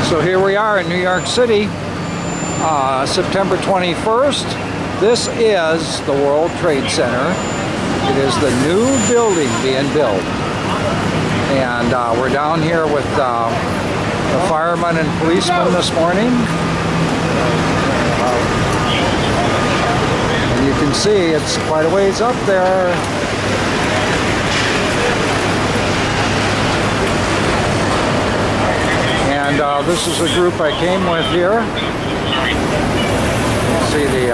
So here we are in New York City, September 21st. This is the World Trade Center. It is the new building being built. And we're down here with the firemen and policemen this morning. And you can see it's quite a ways up there. And this is a group I came with here. See the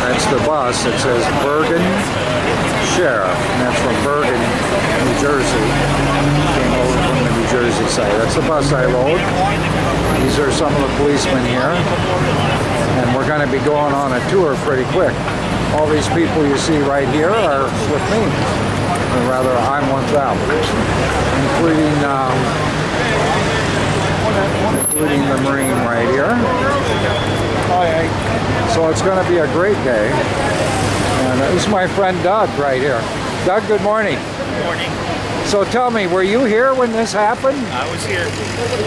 that's the bus. It says Bergen Sheriff, and that's from Bergen, New Jersey. Came over from the New Jersey side. That's the bus I rode. These are some of the policemen here, and we're going to be going on a tour pretty quick. All these people you see right here are with me, or rather I'm with them, including the Marine right here. So it's going to be a great day. And this is my friend Doug right here. Doug, good morning. Good morning. So tell me, were you here when this happened? I was here.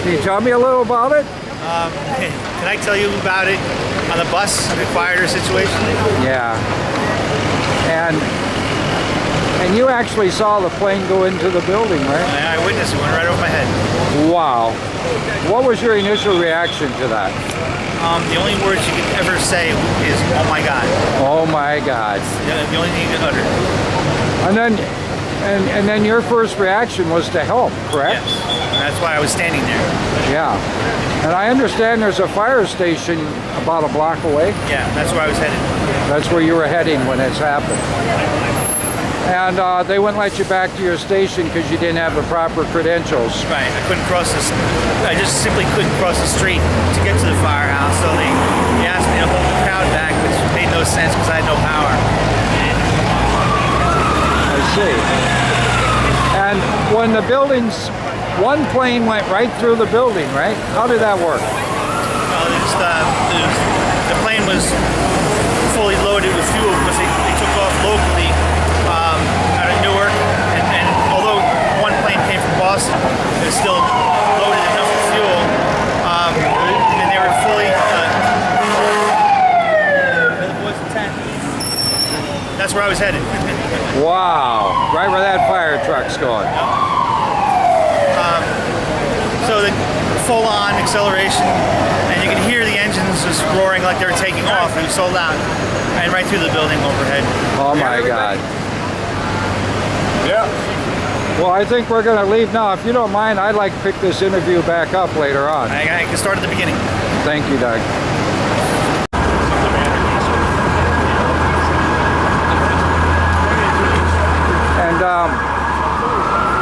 Can you tell me a little about it? Can I tell you about it on the bus, the quieter situation? Yeah. And you actually saw the plane go into the building, right? I witnessed it. Went right over my head. Wow. What was your initial reaction to that? The only words you can ever say is, oh my God. Oh my God. The only thing you can utter. And then your first reaction was to help, correct? Yes. And that's why I was standing there. Yeah. And I understand there's a fire station about a block away. Yeah, that's where I was headed. That's where you were heading when it's happened. And they wouldn't let you back to your station because you didn't have the proper credentials. Right. I couldn't cross this. I just simply couldn't cross the street to get to the firehouse. So they asked me to hold the crowd back, which made no sense because I had no power. I see. And when the buildings, one plane went right through the building, right? How did that work? Well, the plane was fully loaded with fuel because they took off locally out of Newark, and although one plane came from Boston, it was still loaded enough with fuel, and they were fully. That's where I was headed. Wow! Right where that fire truck's going. So the full-on acceleration, and you can hear the engines just roaring like they were taking off. It was so loud, and right through the building overhead. Oh my God! Yeah. Well, I think we're going to leave now. If you don't mind, I'd like to pick this interview back up later on. I can start at the beginning. Thank you, Doug. And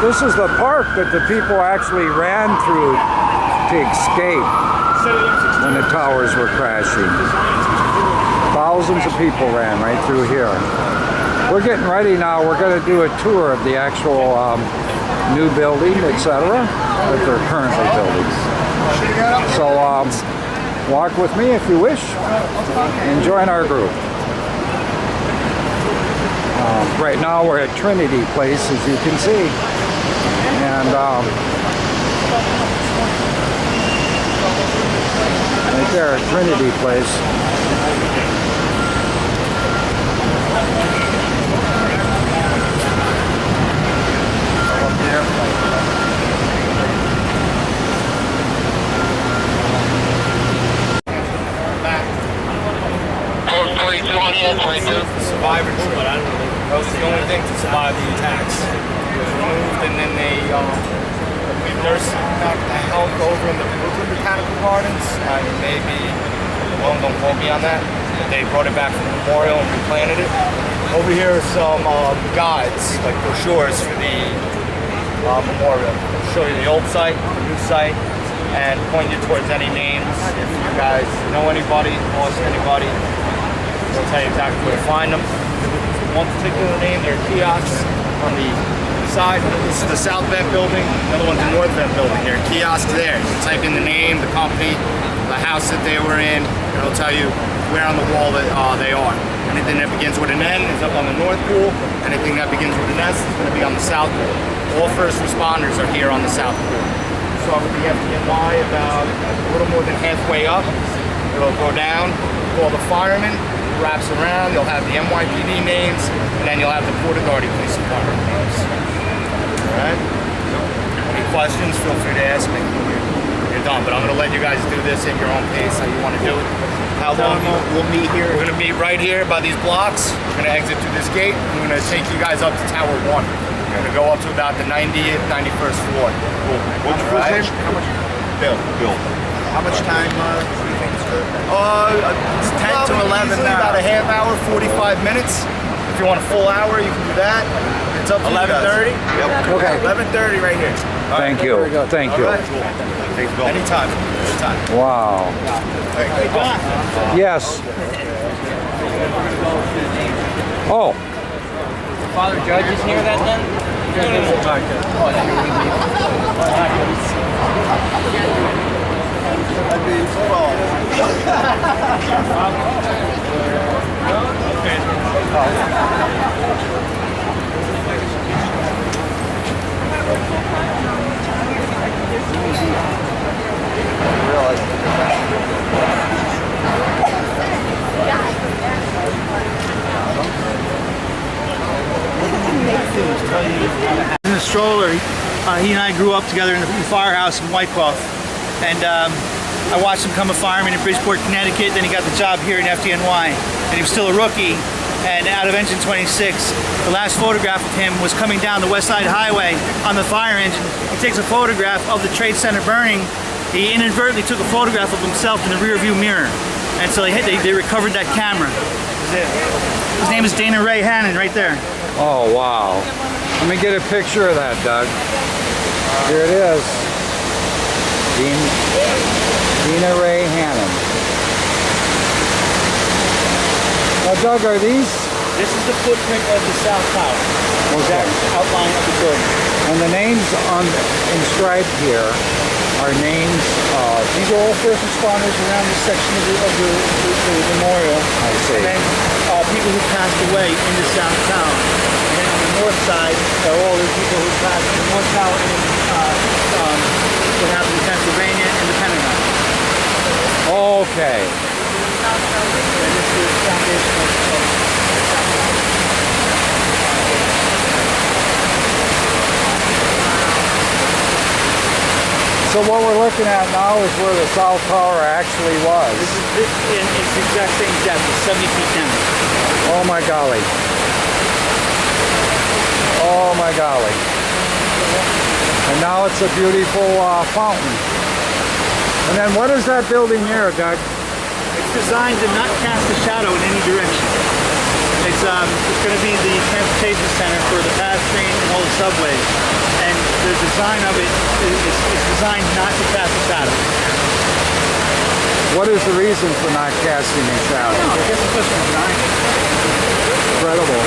this is the park that the people actually ran through to escape when the towers were crashing. Thousands of people ran right through here. We're getting ready now. We're going to do a tour of the actual new building, etc., that they're currently building. So walk with me if you wish and join our group. Right now we're at Trinity Place, as you can see. And right there at Trinity Place. Survivors, but that was the only thing to survive the attacks. It was removed, and then there's a help over in the Brooklyn Botanical Gardens. Maybe, well, don't quote me on that. They brought it back from the memorial and replanted it. Over here are some guides, like brochures for the memorial. I'll show you the old site, the new site, and point you towards any names. If you guys know anybody, lost anybody, they'll tell you exactly where to find them. One particular name, there are kiosks on the side. This is the South Bend building, another one's the North Bend building. There are kiosks there. You type in the name, the company, the house that they were in, and it'll tell you where on the wall that they are. Anything that begins with an N is up on the north pool. Anything that begins with an S is going to be on the south pool. All first responders are here on the south pool. So with the FDNY about a little more than halfway up, it'll go down, call the fireman, wraps around, you'll have the NYPD names, and then you'll have the Port Authority Police Department names. Alright? Any questions, feel free to ask me. You're done, but I'm going to let you guys do this at your own pace, how you want to do it. How long we'll meet here? We're going to meet right here by these blocks. We're going to exit through this gate. We're going to take you guys up to Tower 1. We're going to go up to about the 90th, 91st floor. Cool. What's your first name? How much? Bill. Bill. How much time do you think it's good? It's 10 to 11 now. About a half hour, 45 minutes. If you want a full hour, you can do that. It's up to 11:30. Yep. Okay. 11:30 right here. Thank you. Thank you. All right. Thanks, Bill. Anytime. Anytime. Wow. Hey, John. Yes. Oh, Father Judge is near that then? In the stroller, he and I grew up together in the firehouse in Wyckoff, and I watched him become a fireman in Bridgeport, Connecticut. Then he got the job here in FDNY, and he was still a rookie. And out of engine 26, the last photograph of him was coming down the West Side Highway on the fire engine. He takes a photograph of the Trade Center burning. He inadvertently took a photograph of himself in the rear view mirror, and so they recovered that camera. His name is Dana Ray Hannon, right there. oh wow. Let me get a picture of that, Doug. Here it is. Dina Ray Hannon. Now, Doug, are these? This is the footprint of the South Tower. Okay. Outline of the building. And the names inscribed here are names of These are all first responders around this section of the memorial. I see. And then people who passed away in the South Tower. And then on the north side are all the people who passed in the North Tower and what happened in Pennsylvania and the Pentagon. Okay. And this is the foundation of So what we're looking at now is where the South Tower actually was. it's the exact same depth, it's 70 feet down. Oh my golly. Oh my golly. And now it's a beautiful fountain. And then what is that building there, Doug? It's designed to not cast a shadow in any direction. It's going to be the transportation center for the fast train and all the subways. And the design of it is designed not to cast a shadow. What is the reason for not casting a shadow? No, I guess it's just design. Incredible.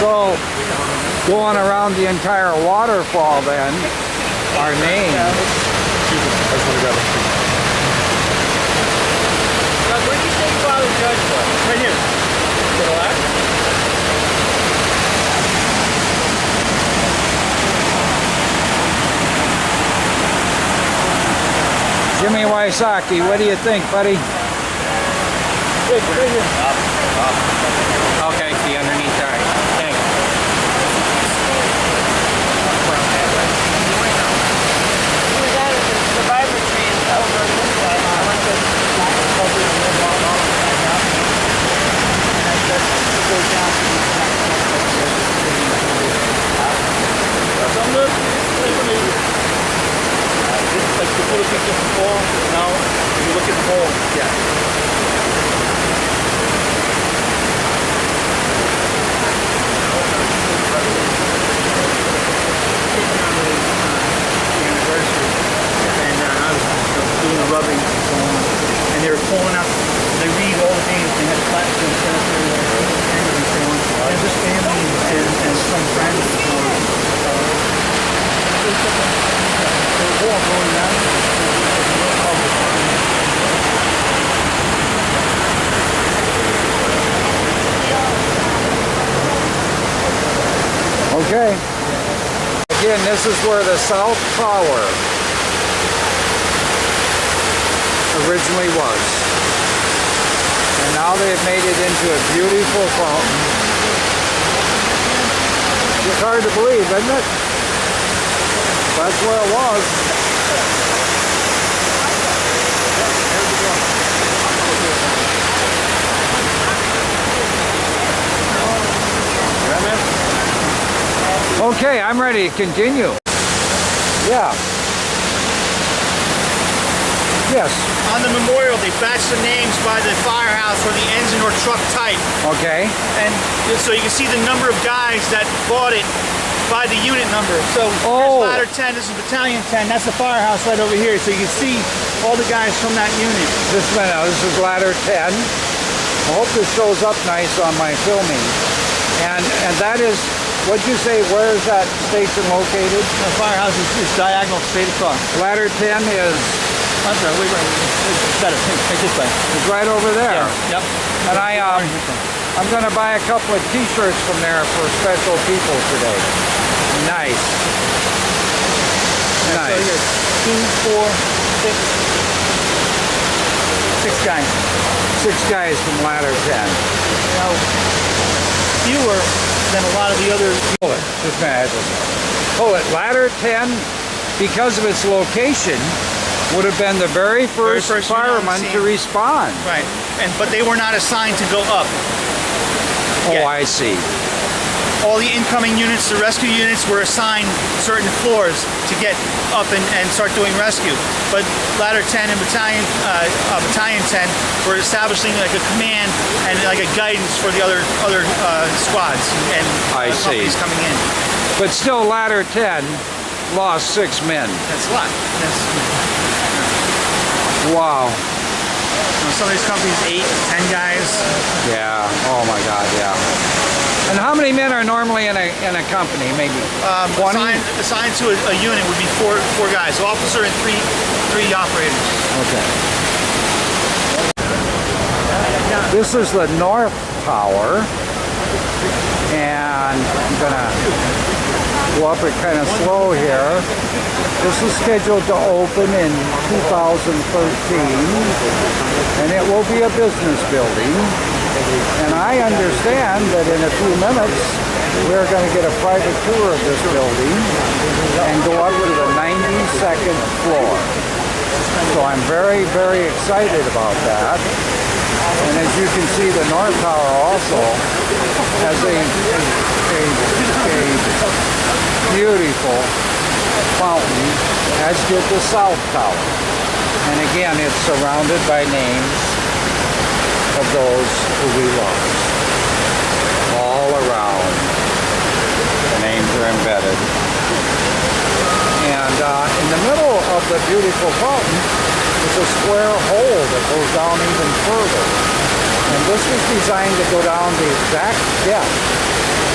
So, going around the entire waterfall then, our name. Now, where do you think Father Judge was? Right here. To the left? Jimmy Wysocki, what do you think, buddy? Right here. Okay, see underneath, all right. Thanks. Survivor tree over this way. Like the little picture before, now you look at the hole. Yeah. Anniversary, and I was doing the rubbing and so on, and they were pulling out. They read all the names. They had plaques and cemetery and so on. And just family and some friends. They were all going around. and this is where the South Tower originally was. And now they've made it into a beautiful fountain. It's hard to believe, isn't it? That's where it was. Okay, I'm ready to continue. Yeah. Yes. On the memorial, they batched the names by the firehouse or the engine or truck type. Okay. And so you can see the number of guys that bought it by the unit number. So Oh. here's ladder 10, this is battalion 10, that's the firehouse right over here. So you can see all the guys from that unit. This is ladder 10. I hope this shows up nice on my filming. And that is, what'd you say, where is that station located? The firehouse is diagonal straight across. Ladder 10 is, I'm sorry, wait, it's better, right this way. is right over there. Yep. And I'm gonna buy a couple of t-shirts from there for special people today. Nice. So Nice. here's 2, 4, 6, 6 guys. 6 guys from ladder 10. Now, fewer than a lot of the other. Pull it, just a minute. Pull it. Ladder 10, because of its location, would have been the very first first unit on the fireman scene. to respond. Right, but they were not assigned to go up. Oh, Yeah. I see. All the incoming units, the rescue units, were assigned certain floors to get up and start doing rescue. But ladder 10 and battalion 10 were establishing like a command and like a guidance for the other squads and I see. companies coming in. But still, ladder 10 lost 6 men. That's a lot. Wow. Some of these companies, 8, 10 guys. Yeah. Oh my God. Yeah. And how many men are normally in a company? Maybe 20. Assigned to a unit would be four guys, officer and three operators. Okay. This is the North Tower, and I'm gonna go up it kind of slow here. This is scheduled to open in 2013, and it will be a business building. And I understand that in a few minutes we're going to get a private tour of this building and go up to the 92nd floor. So I'm very, very excited about that. And as you can see, the North Tower also has a beautiful fountain, as did the South Tower. And again, it's surrounded by names of those who we lost. All around, the names are embedded. And in the middle of the beautiful fountain is a square hole that goes down even further. And this was designed to go down the exact depth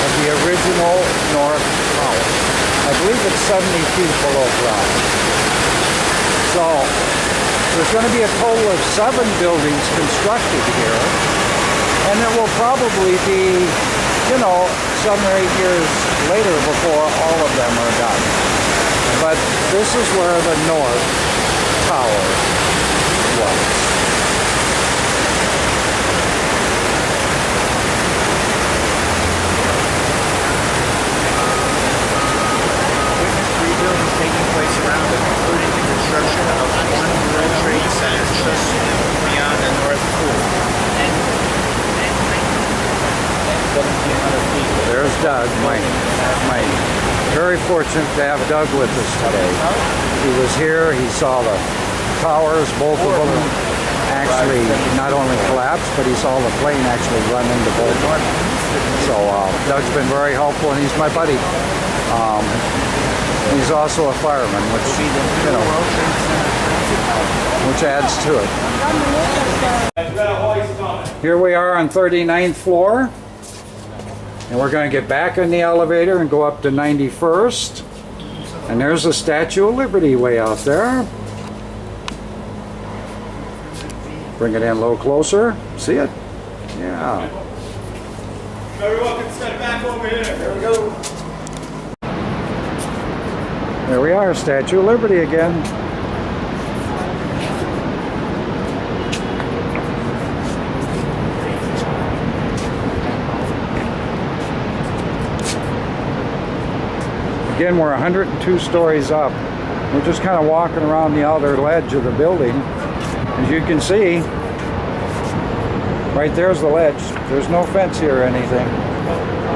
of the original North Tower. I believe it's 70 feet below ground. So there's going to be a total of 7 buildings constructed here. And it will probably be, 7 or 8 years later before all of them are done. But this is where the North Tower was. Rebuildings taking place around it, including the construction of one World Trade Center just beyond the North Pool. There's Doug, my very fortunate to have Doug with us today. He was here, he saw the towers, both of them actually not only collapsed, but he saw the plane actually run into both of them. So Doug's been very helpful, and he's my buddy. He's also a fireman, which adds to it. Here we are on 39th floor. And we're going to get back in the elevator and go up to 91st. And there's the Statue of Liberty way out there. Bring it in a little closer. See it? Yeah. Everyone can step back over here. There we go. There we are, Statue of Liberty again. Again, we're 102 stories up. We're just kind of walking around the outer ledge of the building. As you can see, right there's the ledge. There's no fence here or anything.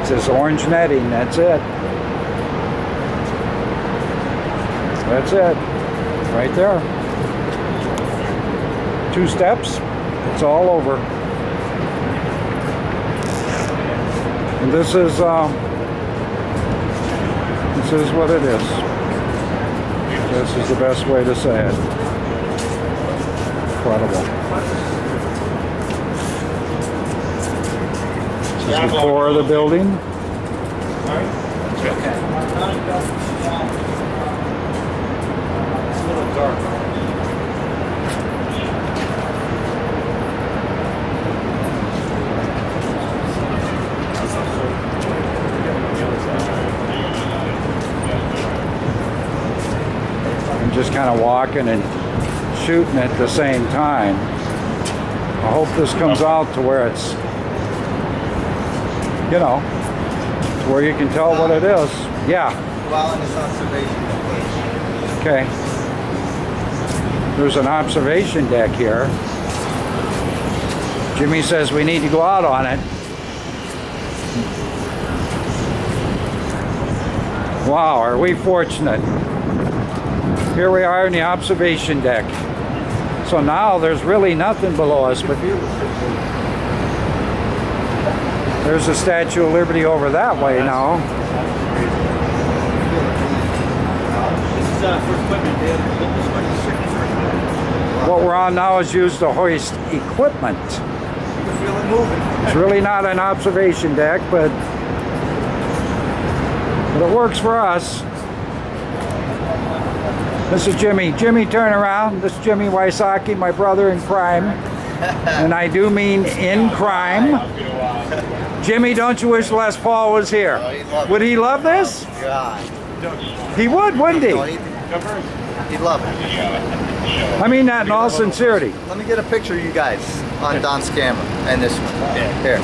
It's this orange netting, that's it. That's it, right there. 2 steps, it's all over. And this is what it is. This is the best way to say it. Incredible. This is the core of the building. I'm just kind of walking and shooting at the same time. I hope this comes out to where it's, you know, to where you can tell what it is. Yeah. While in this observation, Okay. There's an observation deck here. Jimmy says we need to go out on it. Wow, are we fortunate. Here we are in the observation deck. So now there's really nothing below us, but there's the Statue of Liberty over that way now. What we're on now is used to hoist equipment. It's really not an observation deck, but it works for us. This is Jimmy. Jimmy, turn around. This is Jimmy Wysocki, my brother in crime. And I do mean in crime. Jimmy, don't you wish Les Paul was here? Would he love this? God. He would, wouldn't he? He'd love it. I mean that in all sincerity. Let me get a picture of you guys on Don's camera and this one. Here.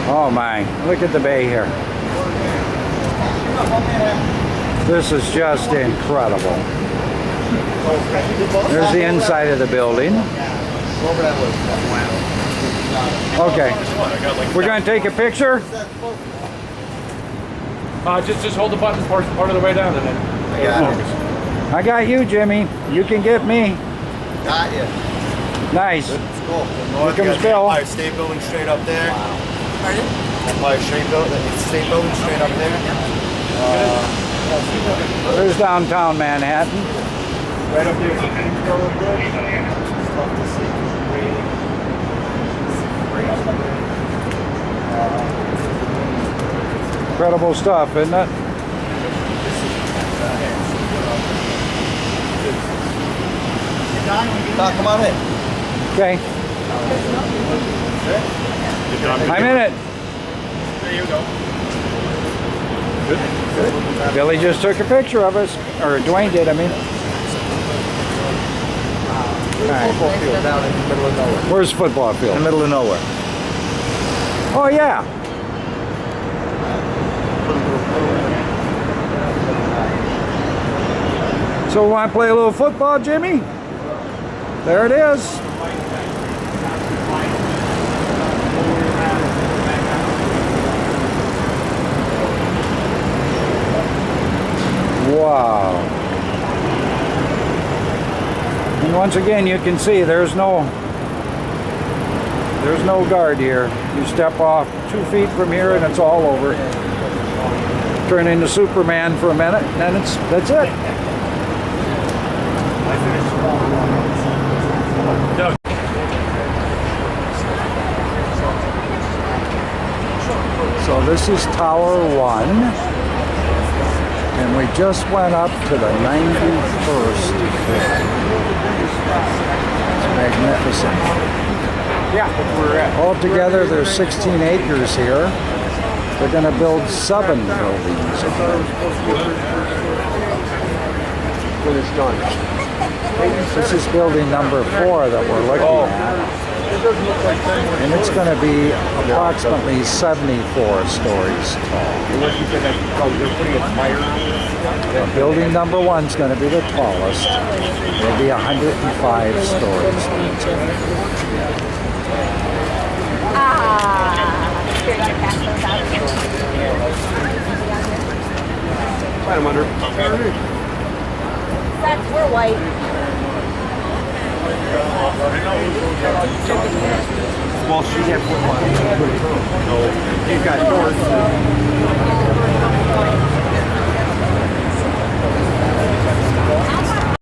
Oh my, look at the bay here. This is just incredible. There's the inside of the building. Okay, we're going to take a picture. Just hold the button part of the way down and then focus. I got you, Jimmy. You can get me. Got you. Nice. It's cool. Here comes Bill. Empire State Building straight up there. Empire State Building straight up there. There's downtown Manhattan. Right up there is the Kingsborough Bridge. It's tough to see. Incredible stuff, isn't it? Doc, come on in. Okay. I'm in it. There you go. Billy just took a picture of us, or Dwayne did, I mean. Football field down in the middle of nowhere. Where's the football field? In the middle of nowhere. Oh yeah. So we want to play a little football, Jimmy? There it is. Wow. And once again, you can see there's no guard here. You step off 2 feet from here and it's all over. Turn into Superman for a minute and then that's it. So this is Tower 1, and we just went up to the 91st floor. It's magnificent. Yeah, altogether there's 16 acres here. They're going to build 7 buildings. When it's done. This is building number 4 that we're looking at. And it's going to be approximately 74 stories tall. Building number 1 is going to be the tallest. It'll be 105 stories. Here, you pass those out. Right, I'm under. That's, we're white. Well, she had one. So, you've got doors.